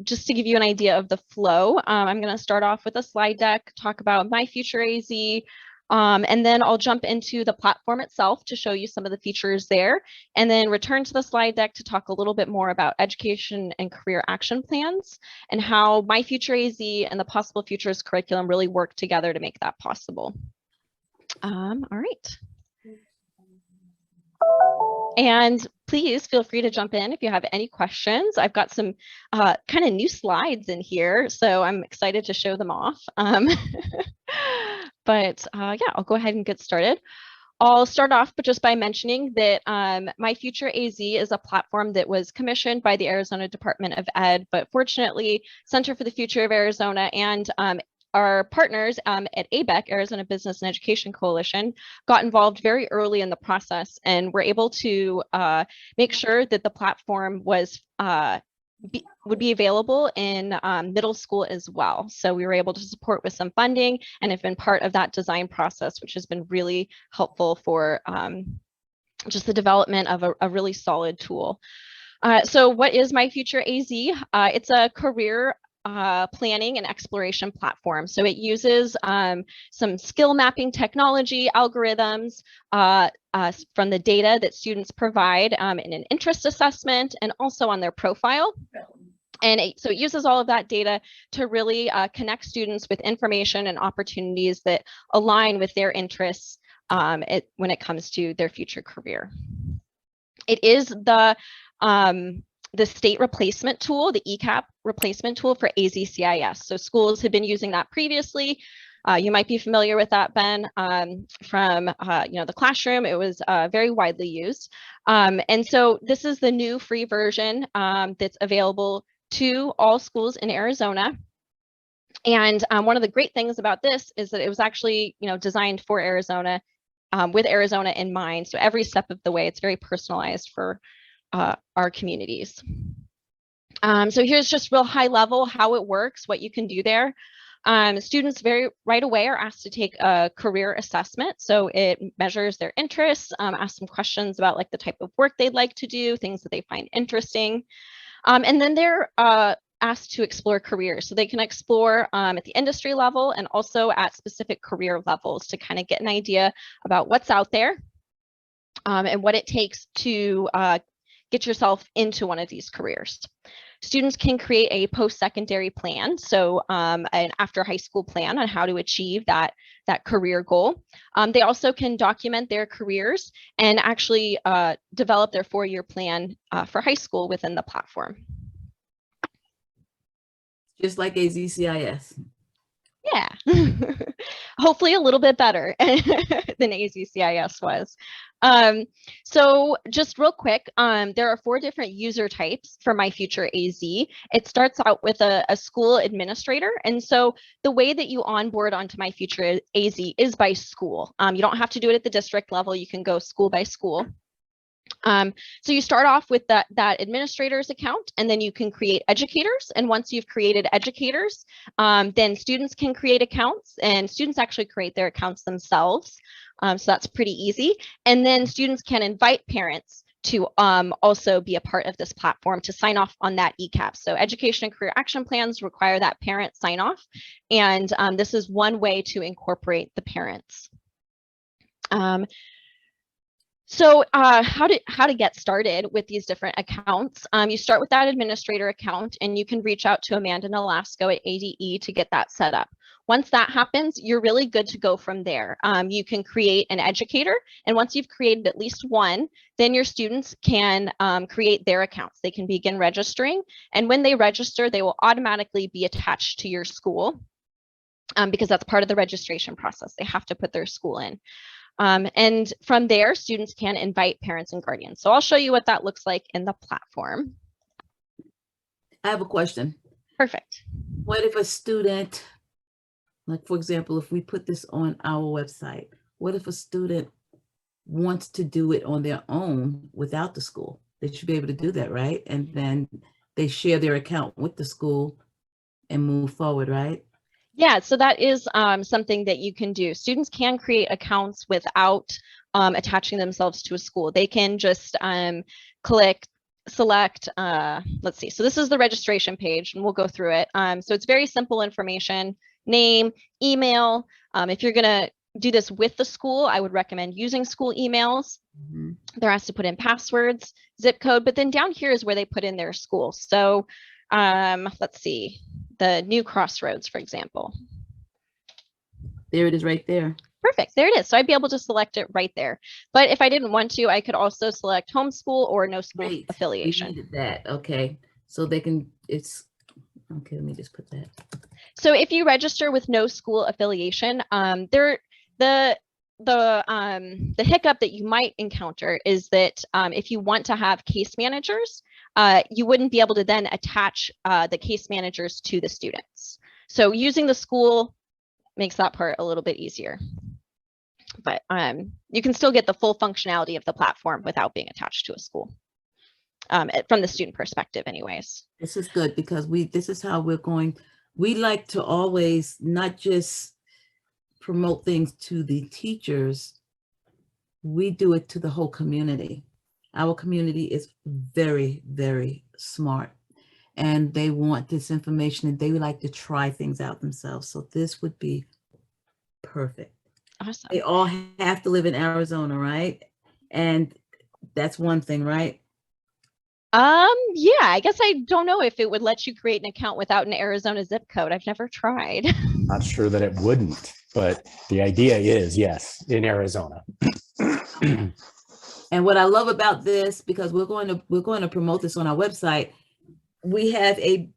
just to give you an idea of the flow, I'm going to start off with a slide deck, talk about MyFutureAZ, and then I'll jump into the platform itself to show you some of the features there, and then return to the slide deck to talk a little bit more about education and career action plans and how MyFutureAZ and the Possible Futures curriculum really work together to make that possible. All right. And please feel free to jump in if you have any questions. I've got some kind of new slides in here, so I'm excited to show them off. But yeah, I'll go ahead and get started. I'll start off just by mentioning that MyFutureAZ is a platform that was commissioned by the Arizona Department of Ed, but fortunately, Center for the Future of Arizona and our partners at ABEC, Arizona Business and Education Coalition, got involved very early in the process and were able to make sure that the platform was would be available in middle school as well. So we were able to support with some funding and have been part of that design process, which has been really helpful for just the development of a really solid tool. So what is MyFutureAZ? It's a career planning and exploration platform. So it uses some skill mapping technology algorithms from the data that students provide in an interest assessment and also on their profile. And so it uses all of that data to really connect students with information and opportunities that align with their interests when it comes to their future career. It is the state replacement tool, the ECAP replacement tool for AZCIS. So schools have been using that previously. You might be familiar with that, Ben, from the classroom. It was very widely used. And so this is the new free version that's available to all schools in Arizona. And one of the great things about this is that it was actually designed for Arizona with Arizona in mind. So every step of the way, it's very personalized for our communities. So here's just real high level how it works, what you can do there. Students right away are asked to take a career assessment. So it measures their interests, asks some questions about like the type of work they'd like to do, things that they find interesting. And then they're asked to explore careers. So they can explore at the industry level and also at specific career levels to kind of get an idea about what's out there and what it takes to get yourself into one of these careers. Students can create a post-secondary plan, so an after high school plan on how to achieve that career goal. They also can document their careers and actually develop their 4-year plan for high school within the platform. Just like AZCIS. Yeah, hopefully a little bit better than AZCIS was. So just real quick, there are 4 different user types for MyFutureAZ. It starts out with a school administrator. And so the way that you onboard onto MyFutureAZ is by school. You don't have to do it at the district level. You can go school by school. So you start off with that administrator's account, and then you can create educators. And once you've created educators, then students can create accounts, and students actually create their accounts themselves. So that's pretty easy. And then students can invite parents to also be a part of this platform to sign off on that ECAP. So education and career action plans require that parent sign off. And this is one way to incorporate the parents. So how to get started with these different accounts? You start with that administrator account, and you can reach out to Amanda Nolasco at ADE to get that set up. Once that happens, you're really good to go from there. You can create an educator, and once you've created at least one, then your students can create their accounts. They can begin registering, and when they register, they will automatically be attached to your school because that's part of the registration process. They have to put their school in. And from there, students can invite parents and guardians. So I'll show you what that looks like in the platform. I have a question. Perfect. What if a student, like for example, if we put this on our website, what if a student wants to do it on their own without the school? They should be able to do that, right? And then they share their account with the school and move forward, right? Yeah, so that is something that you can do. Students can create accounts without attaching themselves to a school. They can just click select, let's see, so this is the registration page and we'll go through it. So it's very simple information, name, email. If you're gonna do this with the school, I would recommend using school emails. They're asked to put in passwords, zip code, but then down here is where they put in their school. So let's see, the New Crossroads, for example. There it is right there. Perfect, there it is. So I'd be able to select it right there. But if I didn't want to, I could also select homeschool or no school affiliation. We needed that, okay. So they can, it's, okay, let me just put that. So if you register with no school affiliation, the hiccup that you might encounter is that if you want to have case managers, you wouldn't be able to then attach the case managers to the students. So using the school makes that part a little bit easier. But you can still get the full functionality of the platform without being attached to a school, from the student perspective anyways. This is good because this is how we're going. We like to always not just promote things to the teachers, we do it to the whole community. Our community is very, very smart and they want this information and they would like to try things out themselves. So this would be perfect. Awesome. They all have to live in Arizona, right? And that's one thing, right? Yeah, I guess I don't know if it would let you create an account without an Arizona zip code. I've never tried. Not sure that it wouldn't, but the idea is, yes, in Arizona. And what I love about this, because we're going to promote this on our website, we have a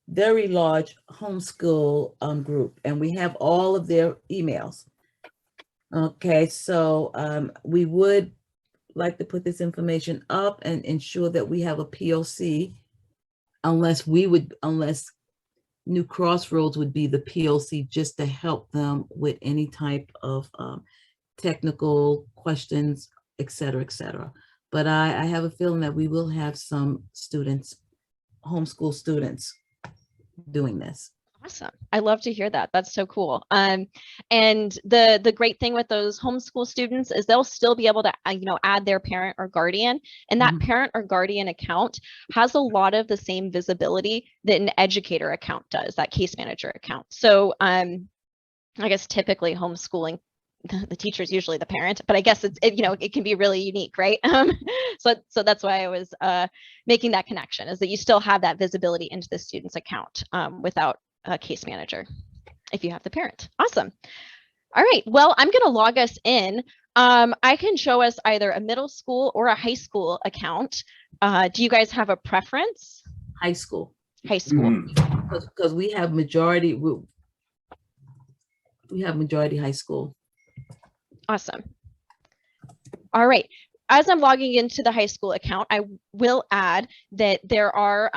very large homeschool group, and we have all of their emails. Okay, so we would like to put this information up and ensure that we have a POC, unless New Crossroads would be the POC just to help them with any type of technical questions, et cetera, et cetera. But I have a feeling that we will have some students, homeschool students, doing this. Awesome. I love to hear that. That's so cool. And the great thing with those homeschool students is they'll still be able to, add their parent or guardian, and that parent or guardian account has a lot of the same visibility that an educator account does, that case manager account. So I guess typically homeschooling, the teacher is usually the parent, but I guess it can be really unique, right? So that's why I was making that connection, is that you still have that visibility into the student's account without a case manager if you have the parent. Awesome. All right, well, I'm going to log us in. I can show us either a middle school or a high school account. Do you guys have a preference? High school. High school. Because we have majority high school. Awesome. All right. As I'm logging into the high school account, I will add that there are,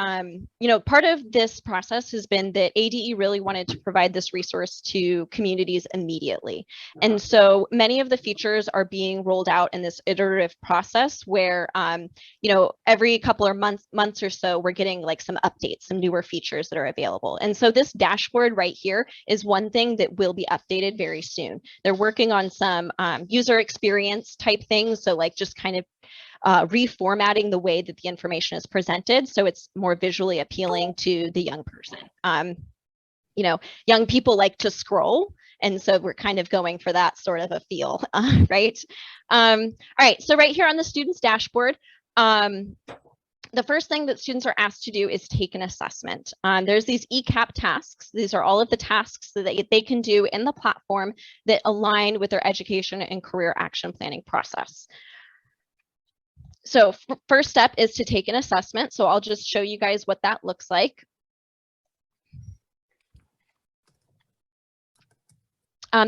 part of this process has been that ADE really wanted to provide this resource to communities immediately. And so many of the features are being rolled out in this iterative process where, every couple of months or so, we're getting like some updates, some newer features that are available. And so this dashboard right here is one thing that will be updated very soon. They're working on some user experience type things. So like just kind of reformatting the way that the information is presented so it's more visually appealing to the young person. Young people like to scroll, and so we're kind of going for that sort of a feel, right? All right, so right here on the student's dashboard, the first thing that students are asked to do is take an assessment. There's these ECAP tasks. These are all of the tasks that they can do in the platform that align with their education and career action planning process. So first step is to take an assessment. So I'll just show you guys what that looks like.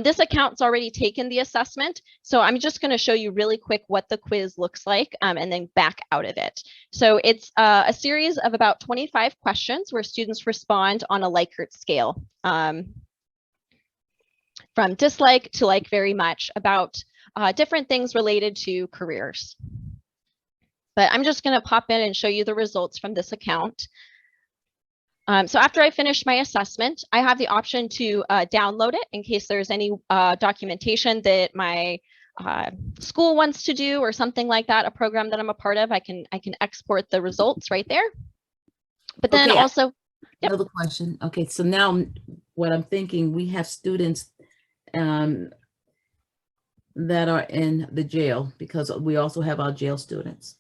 This account's already taken the assessment, so I'm just going to show you really quick what the quiz looks like and then back out of it. So it's a series of about 25 questions where students respond on a Likert scale, from dislike to like very much, about different things related to careers. But I'm just going to pop in and show you the results from this account. So after I finish my assessment, I have the option to download it in case there's any documentation that my school wants to do or something like that, a program that I'm a part of, I can export the results right there. But then Okay, also, yep. Another question. Okay, so now what I'm thinking, we have students that are in the jail, because we also have our jail students.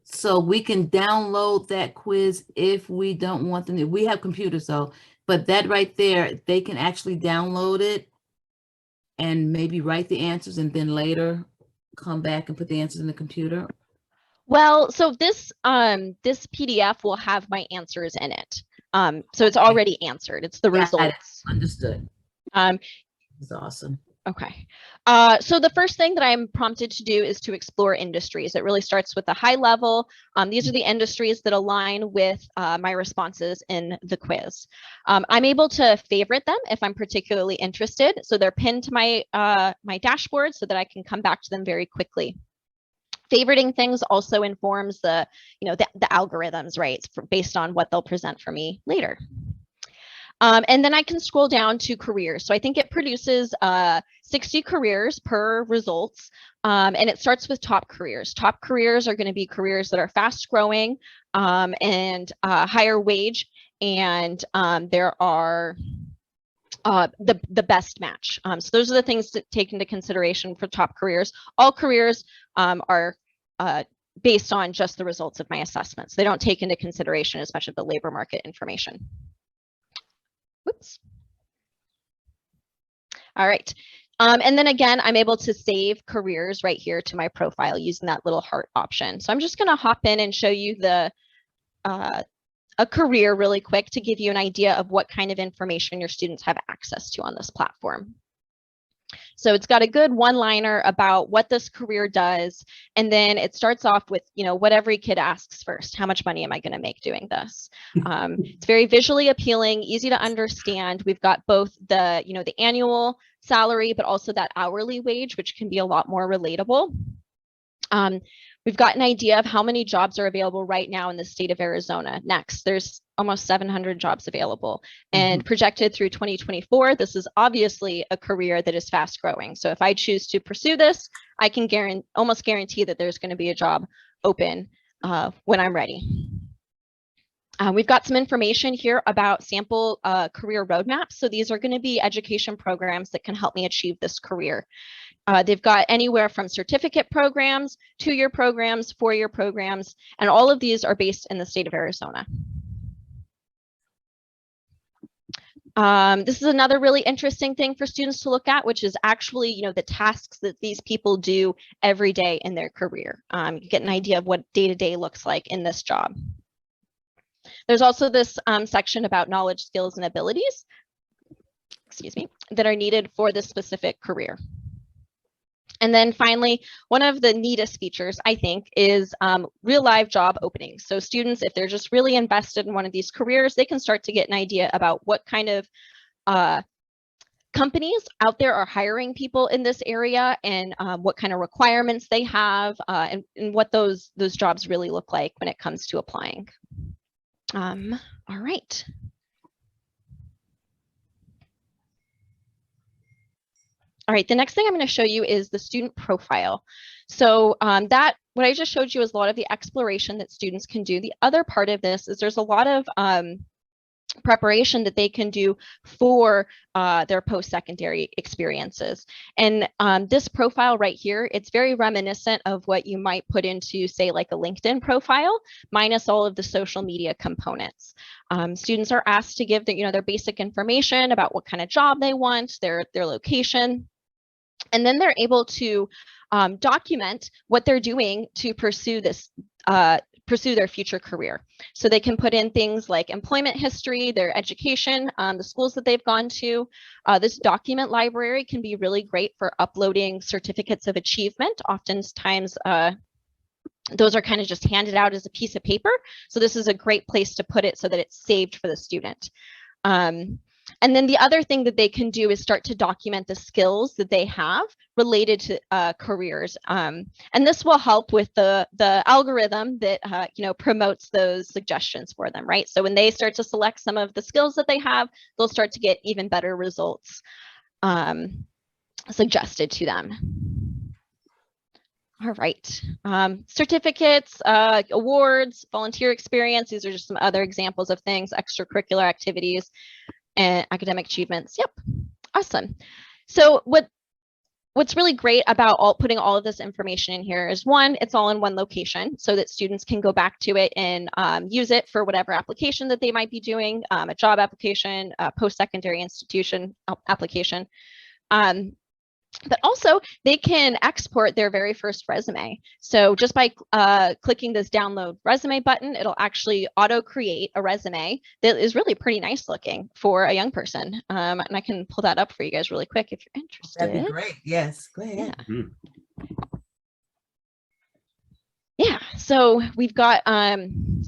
So we can download that quiz if we don't want them. We have computers though, but that right there, they can actually download it and maybe write the answers and then later come back and put the answers in the computer. Well, so this PDF will have my answers in it. So it's already answered. It's the results. Understood. That's awesome. Okay. So the first thing that I'm prompted to do is to explore industries. It really starts with the high level. These are the industries that align with my responses in the quiz. I'm able to favorite them if I'm particularly interested. So they're pinned to my my dashboard so that I can come back to them very quickly. Favoriting things also informs the, the algorithms, right, based on what they'll present for me later. And then I can scroll down to careers. So I think it produces 60 careers per results. And it starts with top careers. Top careers are going to be careers that are fast growing and higher wage. And there are the best match. So those are the things to take into consideration for top careers. All careers are based on just the results of my assessments. They don't take into consideration as much of the labor market information. Whoops. All right. And then again, I'm able to save careers right here to my profile using that little heart option. So I'm just going to hop in and show you the a career really quick to give you an idea of what kind of information your students have access to on this platform. So it's got a good one-liner about what this career does. And then it starts off with, what every kid asks first. How much money am I going to make doing this? It's very visually appealing, easy to understand. We've got both the, the annual salary, but also that hourly wage, which can be a lot more relatable. We've got an idea of how many jobs are available right now in the state of Arizona. Next, there's almost 700 jobs available and projected through 2024. This is obviously a career that is fast growing. So if I choose to pursue this, I can almost guarantee that there's going to be a job open when I'm ready. We've got some information here about sample career roadmaps. So these are going to be education programs that can help me achieve this career. They've got anywhere from certificate programs, 2-year programs, 4-year programs, and all of these are based in the state of Arizona. This is another really interesting thing for students to look at, which is actually, the tasks that these people do every day in their career. You get an idea of what day-to-day looks like in this job. There's also this section about knowledge, skills, and abilities, that are needed for this specific career. And then finally, one of the neatest features, I think, is real live job openings. So students, if they're just really invested in one of these careers, they can start to get an idea about what kind of companies out there are hiring people in this area and what kind of requirements they have and what those jobs really look like when it comes to applying. All right. All right, the next thing I'm going to show you is the student profile. So what I just showed you is a lot of the exploration that students can do. The other part of this is there's a lot of preparation that they can do for their post-secondary experiences. And this profile right here, it's very reminiscent of what you might put into, say, like a LinkedIn profile, minus all of the social media components. Students are asked to give their basic information about what kind of job they want, their location. And then they're able to document what they're doing to pursue this, pursue their future career. So they can put in things like employment history, their education, the schools that they've gone to. This document library can be really great for uploading certificates of achievement. Oftentimes, those are kind of just handed out as a piece of paper. So this is a great place to put it so that it's saved for the student. And then the other thing that they can do is start to document the skills that they have related to careers. And this will help with the algorithm that promotes those suggestions for them, right? So when they start to select some of the skills that they have, they'll start to get even better results suggested to them. All right. Certificates, awards, volunteer experience. These are just some other examples of things, extracurricular activities and academic achievements. Yep. Awesome. So what's really great about putting all of this information in here is, one, it's all in one location so that students can go back to it and use it for whatever application that they might be doing, a job application, a post-secondary institution application. But also they can export their very first resume. So just by clicking this download resume button, it'll actually auto create a resume that is really pretty nice looking for a young person. And I can pull that up for you guys really quick if you're interested. That'd be great. Yes, go ahead. Yeah, so we've got,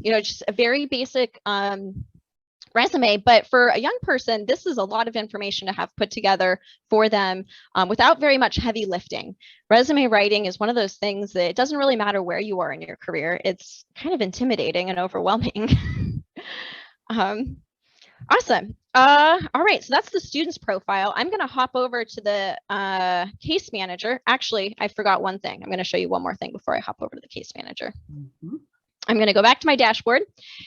just a very basic resume, but for a young person, this is a lot of information to have put together for them without very much heavy lifting. Resume writing is one of those things that it doesn't really matter where you are in your career. It's kind of intimidating and overwhelming. Awesome. All right, so that's the student's profile. I'm going to hop over to the case manager. Actually, I forgot one thing. I'm going to show you one more thing before I hop over to the case manager. I'm going to go back to my dashboard,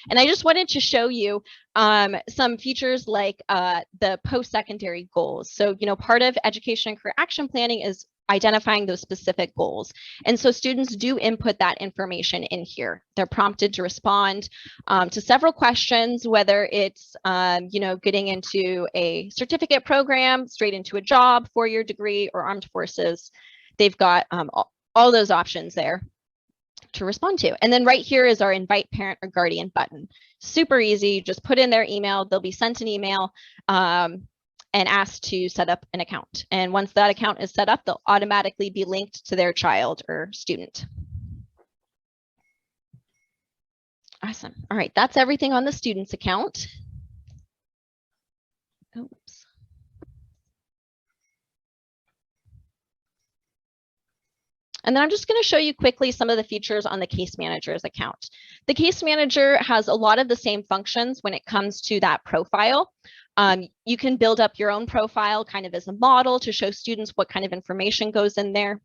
and I just wanted to show you some features like the post-secondary goals. So, part of education and career action planning is identifying those specific goals. And so students do input that information in here. They're prompted to respond to several questions, whether it's, getting into a certificate program, straight into a job, 4-year degree, or armed forces. They've got all those options there to respond to. And then right here is our invite parent or guardian button. Super easy. Just put in their email. They'll be sent an email and asked to set up an account. And once that account is set up, they'll automatically be linked to their child or student. Awesome. All right, that's everything on the student's account. Oops. And then I'm just going to show you quickly some of the features on the case manager's account. The case manager has a lot of the same functions when it comes to that profile. You can build up your own profile kind of as a model to show students what kind of information goes in there.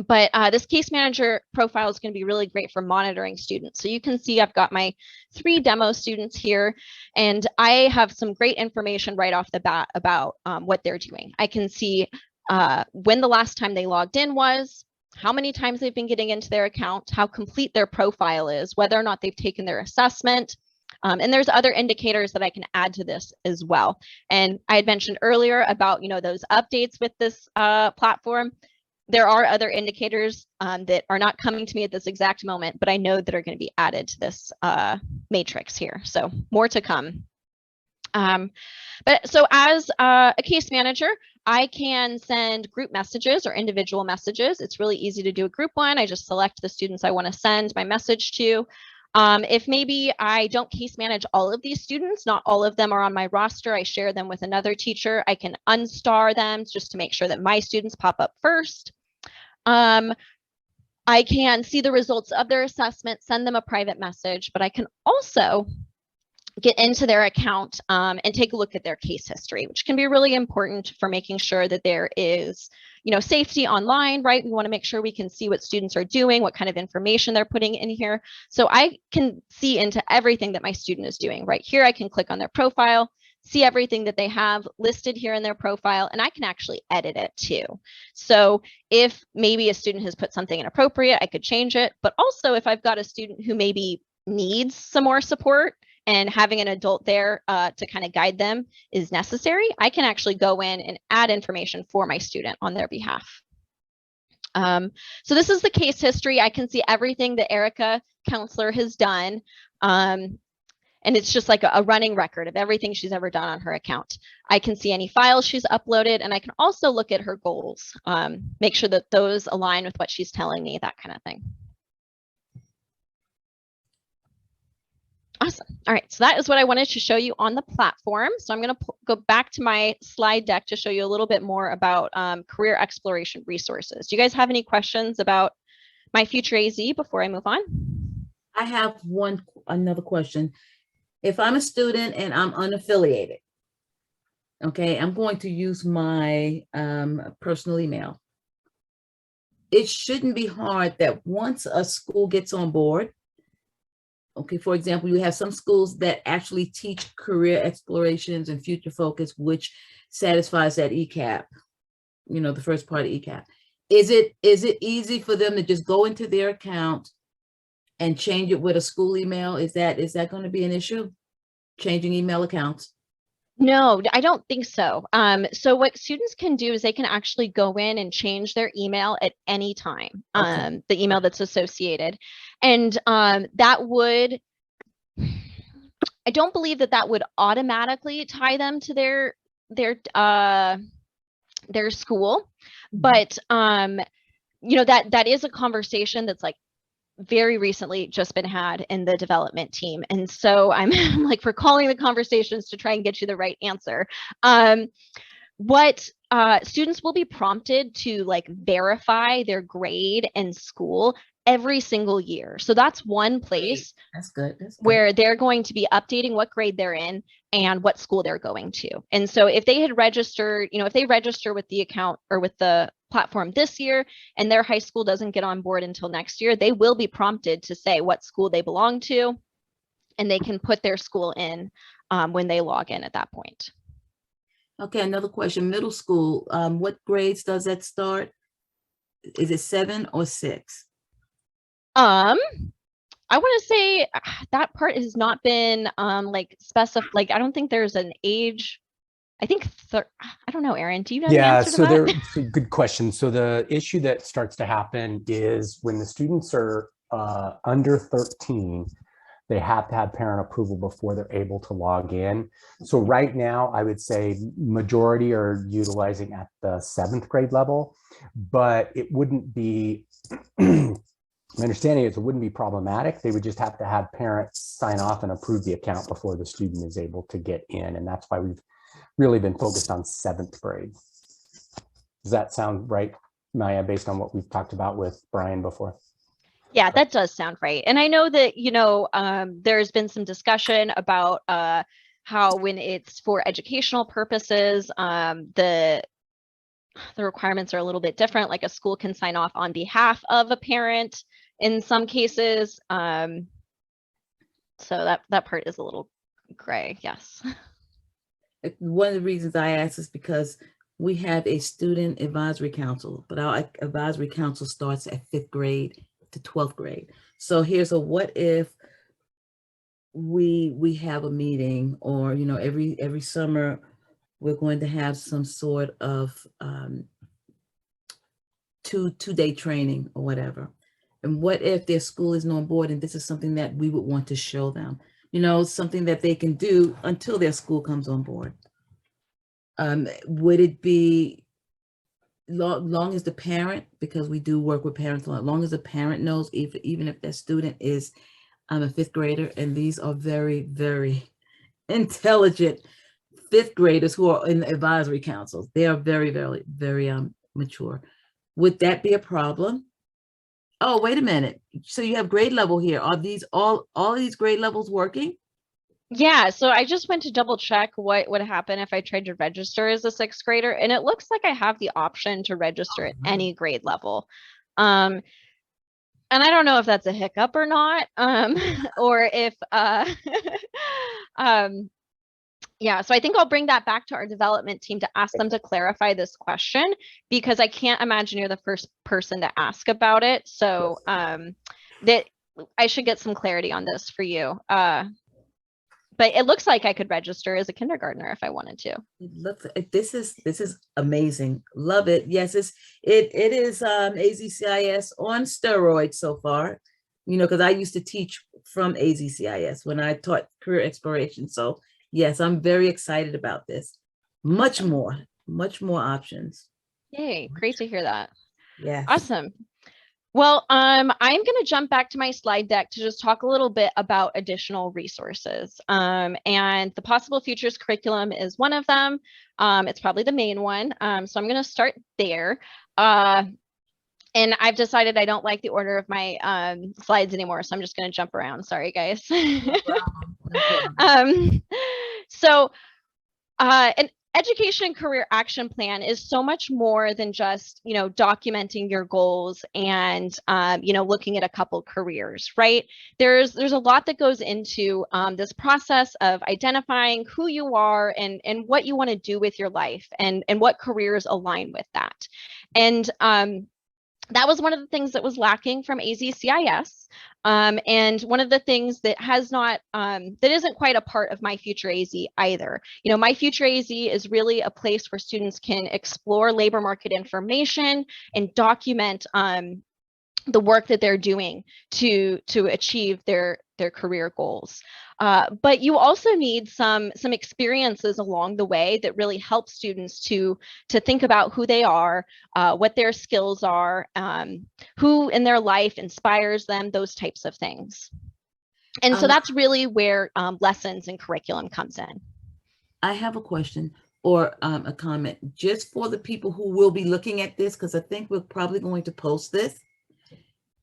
But this case manager profile is going to be really great for monitoring students. So you can see I've got my 3 demo students here, and I have some great information right off the bat about what they're doing. I can see when the last time they logged in was, how many times they've been getting into their account, how complete their profile is, whether or not they've taken their assessment. And there's other indicators that I can add to this as well. And I had mentioned earlier about, those updates with this platform. There are other indicators that are not coming to me at this exact moment, but I know that are going to be added to this matrix here. So more to come. But so as a case manager, I can send group messages or individual messages. It's really easy to do a group one. I just select the students I want to send my message to. If maybe I don't case manage all of these students, not all of them are on my roster, I share them with another teacher. I can unstar them just to make sure that my students pop up first. I can see the results of their assessment, send them a private message, but I can also get into their account and take a look at their case history, which can be really important for making sure that there is, safety online, right? We want to make sure we can see what students are doing, what kind of information they're putting in here. So I can see into everything that my student is doing. Right here, I can click on their profile, see everything that they have listed here in their profile, and I can actually edit it too. So if maybe a student has put something inappropriate, I could change it. But also if I've got a student who maybe needs some more support, and having an adult there to kind of guide them is necessary, I can actually go in and add information for my student on their behalf. So this is the case history. I can see everything that Erica, counselor, has done. And it's just like a running record of everything she's ever done on her account. I can see any files she's uploaded, and I can also look at her goals, make sure that those align with what she's telling me, that kind of thing. Awesome. All right, so that is what I wanted to show you on the platform. So I'm going to go back to my slide deck to show you a little bit more about career exploration resources. Do you guys have any questions about MyFutureAZ before I move on? I have another question. If I'm a student and I'm unaffiliated, okay, I'm going to use my personal email. it shouldn't be hard that once a school gets on board, okay, for example, you have some schools that actually teach career explorations and future focus, which satisfies that ECAP, you know, the first part of ECAP. Is it easy for them to just go into their account and change it with a school email? Is that going to be an issue? Changing email accounts? No, I don't think so. So what students can do is they can actually go in and change their email at any time, Okay. the email that's associated. And that would, I don't believe that would automatically tie them to their school, but you know, that is a conversation that's like very recently just been had in the development team. And so I'm like recalling the conversations to try and get you the right answer. What students will be prompted to like verify their grade and school every single year. So that's one place That's good. That's good. where they're going to be updating what grade they're in and what school they're going to. And so if they had registered, you know, if they register with the account or with the platform this year and their high school doesn't get on board until next year, they will be prompted to say what school they belong to, and they can put their school in when they log in at that point. Okay, another question. Middle school, what grades does that start? Is it 7 or 6? I want to say that part has not been like specified. Like, I don't think there's an age. I think I don't know, Aaron, do you know the answer to that? So good question. So the issue that starts to happen is when the students are under 13, they have to have parent approval before they're able to log in. So right now, I would say majority are utilizing at the 7th grade level, but it wouldn't be, my understanding is it wouldn't be problematic. They would just have to have parents sign off and approve the account before the student is able to get in. And that's why we've really been focused on 7th grade. Does that sound right, Maya, based on what we've talked about with Brian before? Yeah, that does sound right. And I know that, you know, there's been some discussion about how when it's for educational purposes, the requirements are a little bit different. Like a school can sign off on behalf of a parent in some cases. So that part is a little gray, yes. One of the reasons I ask is because we have a student advisory council, but our advisory council starts at 5th grade to 12th grade. So here's a what if we have a meeting, or, you know, every summer we're going to have some sort of two-day training or whatever. And what if their school isn't on board and this is something that we would want to show them, you know, something that they can do until their school comes on board? Would it be long as the parent, because we do work with parents, long as the parent knows, even if that student is a 5th grader, and these are very, very intelligent 5th graders who are in the advisory councils. They are very, very, very mature. Would that be a problem? Oh, wait a minute. So you have grade level here. Are these all these grade levels working? Yeah, so I just went to double check what would happen if I tried to register as a 6th grader, and it looks like I have the option to register at any grade level. And I don't know if that's a hiccup or not, or if, yeah, so I think I'll bring that back to our development team to ask them to clarify this question, because I can't imagine you're the first person to ask about it. So that I should get some clarity on this for you. But it looks like I could register as a kindergartner if I wanted to. This is amazing. Love it. Yes, it is AZCIS on steroids so far. You know, because I used to teach from AZCIS when I taught career exploration. So yes, I'm very excited about this. Much more options. Yay, great to hear that. Yeah. Awesome. Well, I'm going to jump back to my slide deck to just talk a little bit about additional resources. And the Possible Futures curriculum is one of them. It's probably the main one. So I'm going to start there. And I've decided I don't like the order of my slides anymore, so I'm just going to jump around. Sorry, guys. No problem. So, and education and career action plan is so much more than just, documenting your goals and, looking at a couple careers, right? There's a lot that goes into this process of identifying who you are and what you want to do with your life and what careers align with that. And that was one of the things that was lacking from AZCIS. And one of the things that has not, that isn't quite a part of MyFutureAZ either. MyFutureAZ is really a place where students can explore labor market information and document the work that they're doing to achieve their career goals. But you also need some experiences along the way that really help students to think about who they are, what their skills are, who in their life inspires them, those types of things. And so that's really where lessons and curriculum comes in. I have a question or a comment just for the people who will be looking at this, because I think we're probably going to post this.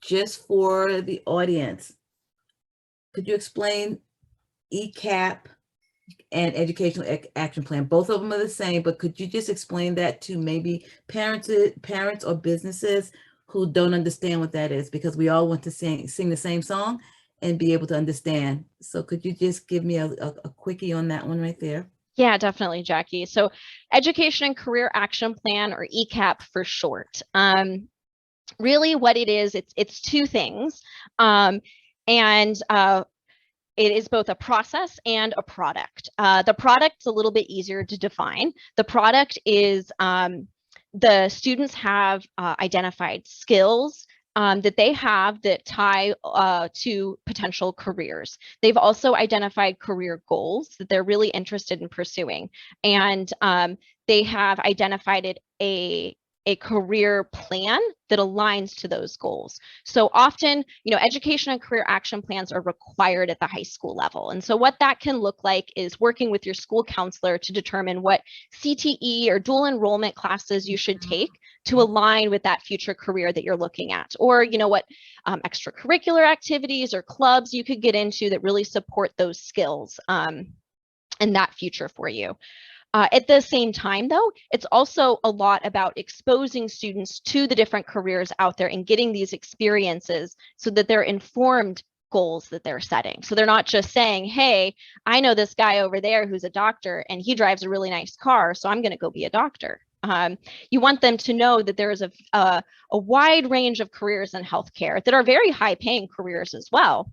Just for the audience, could you explain ECAP and Educational Action Plan? Both of them are the same, but could you just explain that to maybe parents or businesses who don't understand what that is? Because we all want to sing the same song and be able to understand. So could you just give me a quickie on that one right there? Yeah, definitely, Jackie. So Education and Career Action Plan, or ECAP for short. Really what it is, it's two things. It is both a process and a product. The product's a little bit easier to define. The product is the students have identified skills that they have that tie to potential careers. They've also identified career goals that they're really interested in pursuing. And they have identified a career plan that aligns to those goals. So often, education and career action plans are required at the high school level. And so what that can look like is working with your school counselor to determine what CTE or dual enrollment classes you should take to align with that future career that you're looking at, or what extracurricular activities or clubs you could get into that really support those skills and that future for you. At the same time, though, it's also a lot about exposing students to the different careers out there and getting these experiences so that they're informed goals that they're setting. So they're not just saying, hey, I know this guy over there who's a doctor and he drives a really nice car, so I'm going to go be a doctor. You want them to know that there is a wide range of careers in healthcare that are very high paying careers as well.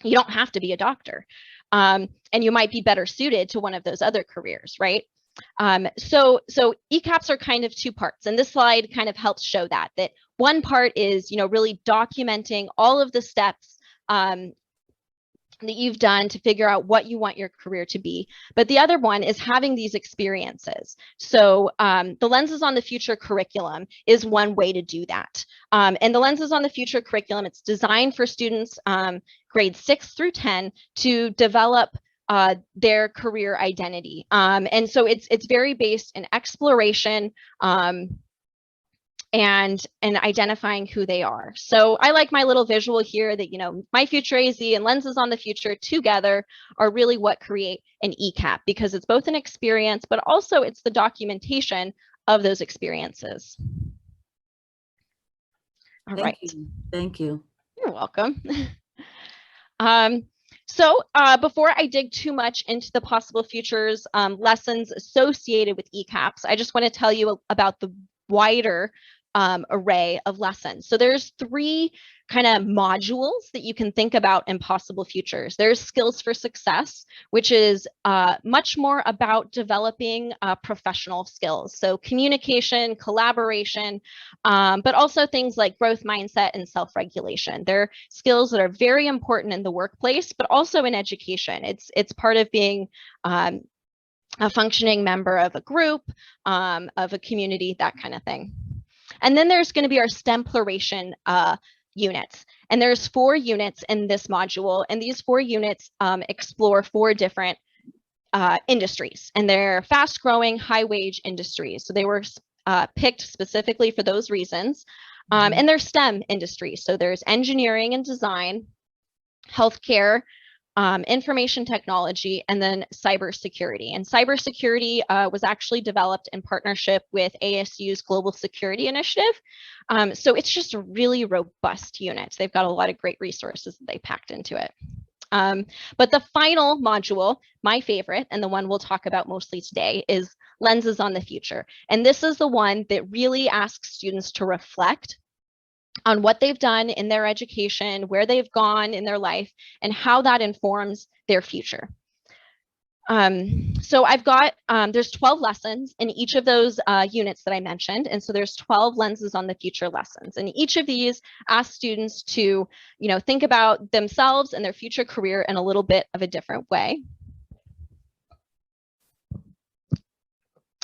You don't have to be a doctor. And you might be better suited to one of those other careers, right? So ECAPs are kind of two parts, and this slide kind of helps show that one part is, really documenting all of the steps that you've done to figure out what you want your career to be. But the other one is having these experiences. So the Lenses on the Future curriculum is one way to do that. And the Lenses on the Future curriculum, it's designed for students grades 6 through 10 to develop their career identity. And so it's very based in exploration and identifying who they are. So I like my little visual here that, MyFutureAZ and Lenses on the Future together are really what create an ECAP, because it's both an experience, but also it's the documentation of those experiences. All right. Thank you. You're welcome. So before I dig too much into the possible futures lessons associated with ECAPs, I just want to tell you about the wider array of lessons. So there's 3 kind of modules that you can think about in possible futures. There's Skills for Success, which is much more about developing professional skills. So communication, collaboration, but also things like growth mindset and self-regulation. They're skills that are very important in the workplace, but also in education. It's part of being a functioning member of a group, of a community, that kind of thing. And then there's going to be our STEMploration units. And there's 4 units in this module. And these 4 units explore 4 different industries. And they're fast growing, high wage industries. So they were picked specifically for those reasons. And they're STEM industries. So there's engineering and design, healthcare, information technology, and then cybersecurity. And cybersecurity was actually developed in partnership with ASU's Global Security Initiative. So it's just a really robust unit. They've got a lot of great resources that they packed into it. But the final module, my favorite, and the one we'll talk about mostly today, is Lenses on the Future. And this is the one that really asks students to reflect on what they've done in their education, where they've gone in their life, and how that informs their future. So I've got, there's 12 lessons in each of those units that I mentioned. And so there's 12 Lenses on the Future lessons. And each of these ask students to, think about themselves and their future career in a little bit of a different way.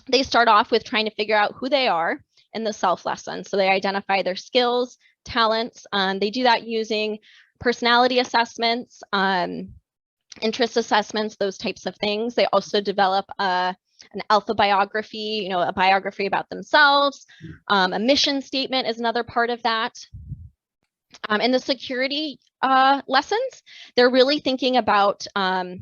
They start off with trying to figure out who they are in the self lesson. So they identify their skills, talents. They do that using personality assessments, interest assessments, those types of things. They also develop an alpha biography, a biography about themselves. A mission statement is another part of that. In the security lessons, they're really thinking about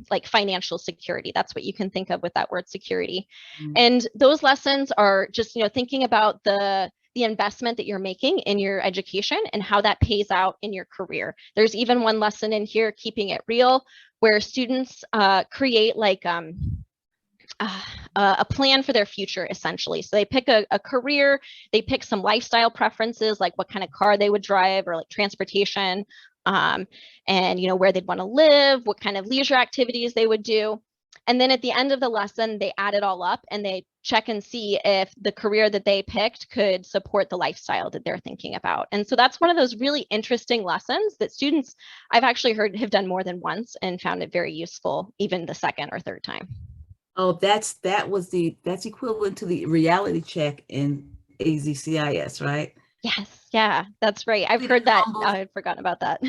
like financial security. That's what you can think of with that word security. And those lessons are just, thinking about the investment that you're making in your education and how that pays out in your career. There's even one lesson in here, Keeping It Real, where students create like a plan for their future, essentially. So they pick a career, they pick some lifestyle preferences, like what kind of car they would drive or like transportation, and where they'd want to live, what kind of leisure activities they would do. And then at the end of the lesson, they add it all up and they check and see if the career that they picked could support the lifestyle that they're thinking about. And so that's one of those really interesting lessons that students, I've actually heard, have done more than once and found it very useful, even the second or third time. Oh, that's equivalent to the reality check in AZCIS, right? Yes, yeah, that's right. I've heard that. I had forgotten about that.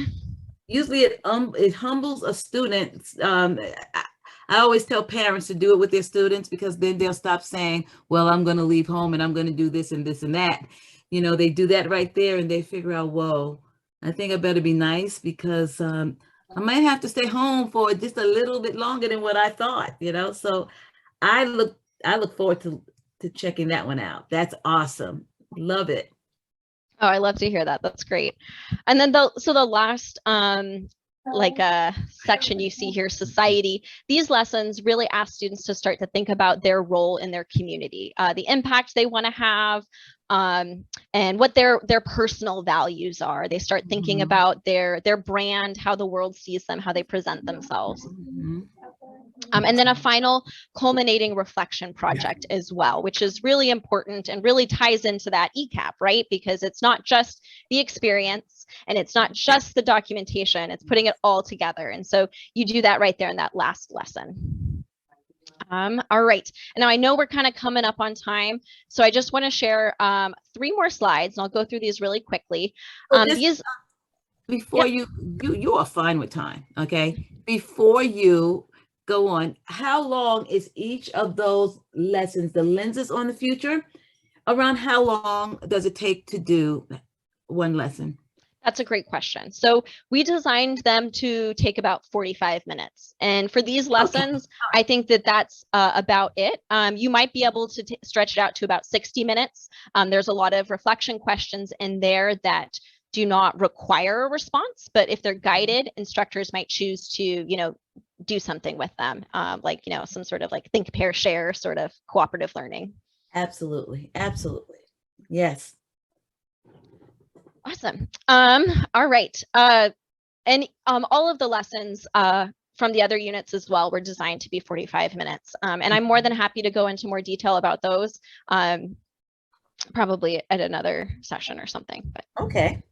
Usually it humbles a student. I always tell parents to do it with their students, because then they'll stop saying, well, I'm going to leave home and I'm going to do this and this and that. They do that right there and they figure out, whoa, I think I better be nice, because I might have to stay home for just a little bit longer than what I thought, So I look forward to checking that one out. That's awesome. Love it. Oh, I love to hear that. That's great. And then the last section you see here, society. These lessons really ask students to start to think about their role in their community, the impact they want to have, and what their personal values are. They start thinking about their brand, how the world sees them, how they present themselves. And then a final culminating reflection project as well, which is really important and really ties into that ECAP, right? Because it's not just the experience and it's not just the documentation, it's putting it all together. And so you do that right there in that last lesson. All right, and now I know we're kind of coming up on time, so I just want to share 3 more slides, and I'll go through these really quickly. Before you are fine with time, okay? Before you go on, how long is each of those lessons, the Lenses on the Future? Around how long does it take to do one lesson? That's a great question. So we designed them to take about 45 minutes. And for these lessons, okay, I think that that's about it. You might be able to stretch it out to about 60 minutes. There's a lot of reflection questions in there that do not require a response, but if they're guided, instructors might choose to, do something with them, like, some sort of like think, pair, share sort of cooperative learning. Absolutely. Absolutely. Yes. Awesome. All right. And all of the lessons from the other units as well were designed to be 45 minutes. And I'm more than happy to go into more detail about those, probably at another session or something. But okay.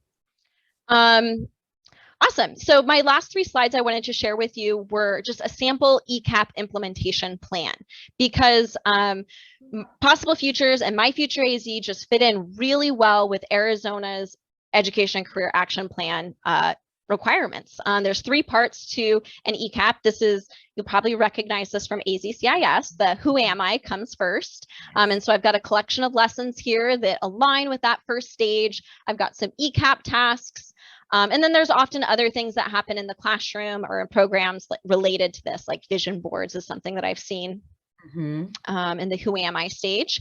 Awesome. So my last 3 slides I wanted to share with you were just a sample ECAP implementation plan, because Possible Futures and MyFutureAZ just fit in really well with Arizona's Education and Career Action Plan requirements. There's 3 parts to an ECAP. This is, you'll probably recognize this from AZCIS. The who am I comes first. And so I've got a collection of lessons here that align with that first stage. I've got some ECAP tasks. And then there's often other things that happen in the classroom or in programs related to this, like vision boards is something that I've seen in the Who Am I stage.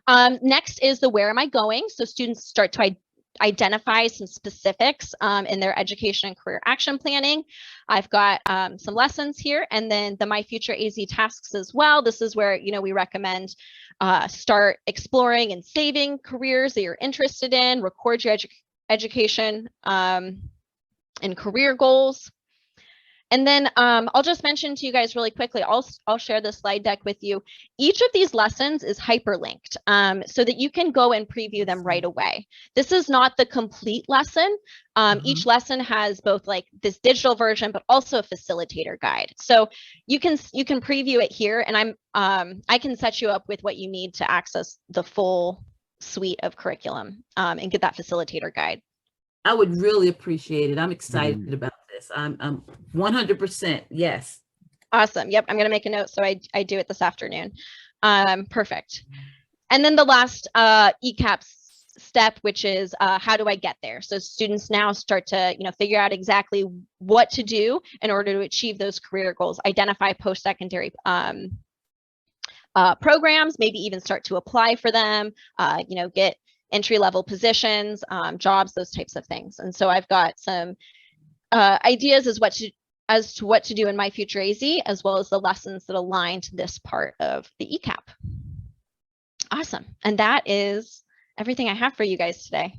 Next is the Where Am I Going? So students start to identify some specifics in their education and career action planning. I've got some lessons here, and then the MyFutureAZ tasks as well. This is where, you know, we recommend start exploring and saving careers that you're interested in, record your education and career goals. And then I'll just mention to you guys really quickly, I'll share the slide deck with you. Each of these lessons is hyperlinked so that you can go and preview them right away. This is not the complete lesson. Each lesson has both like this digital version, but also a facilitator guide. So you can preview it here, and I can set you up with what you need to access the full suite of curriculum and get that facilitator guide. I would really appreciate it. I'm excited about this. I'm 100% yes. Awesome. Yep. I'm going to make a note so I do it this afternoon. Perfect. And then the last ECAP step, which is how do I get there? So students now start to, you know, figure out exactly what to do in order to achieve those career goals, identify post-secondary programs, maybe even start to apply for them, you know, get entry-level positions, jobs, those types of things. And so I've got some ideas as to what to do in MyFutureAZ, as well as the lessons that align to this part of the ECAP. Awesome. And that is everything I have for you guys today.